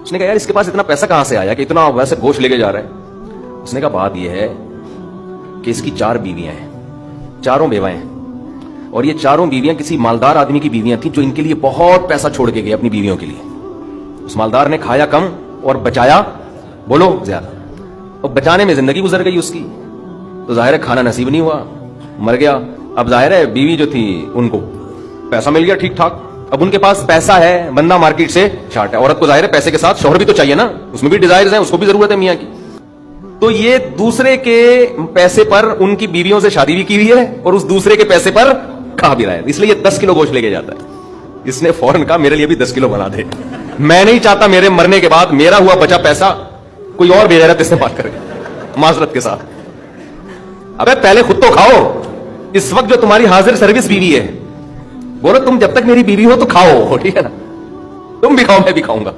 اس نے کہا یار اس کے پاس اتنا پیسہ کہاں سے آیا کہ اتنا ویسے گوشت لے کے جا رہا ہے؟ اس نے کہا بات یہ ہے کہ اس کی 4 بیویاں ہیں، چاروں بیوائیں ہیں، اور یہ چاروں بیویاں کسی مالدار آدمی کی بیویاں تھیں جو ان کے لیے بہت پیسہ چھوڑ کے گئے اپنی بیویوں کے لیے۔ اس مالدار نے کھایا کم اور بچایا بولو زیادہ، اور بچانے میں زندگی گزر گئی اس کی، تو ظاہر ہے کھانا نصیب نہیں ہوا، مر گیا۔ اب ظاہر ہے بیوی جو تھی ان کو پیسہ مل گیا ٹھیک ٹھاک، اب ان کے پاس پیسہ ہے، بندہ مارکیٹ سے شارٹ ہے۔ عورت کو ظاہر ہے پیسے کے ساتھ شوہر بھی تو چاہیے نا، اس میں بھی ڈیزائرز ہیں، اس کو بھی ضرورت ہے میاں کی۔ تو یہ دوسرے کے پیسے پر ان کی بیویوں سے شادی بھی کی ہوئی ہے اور اس دوسرے کے پیسے پر کھا بھی رہا ہے، اس لیے یہ 10 کلو گوشت لے کے جاتا ہے۔ اس نے فوراً کہا میرے لیے بھی 10 کلو بنا دے، میں نہیں چاہتا میرے مرنے کے بعد میرا ہوا بچا پیسہ کوئی اور بے غیرت استعمال کرے معذرت کے ساتھ۔ ابے پہلے خود تو کھاؤ، اس وقت جو تمہاری حاضر سروس بیوی ہے، بولو تم جب تک میری بیوی ہو تو کھاؤ، ٹھیک ہے نا، تم بھی کھاؤ میں بھی کھاؤں گا۔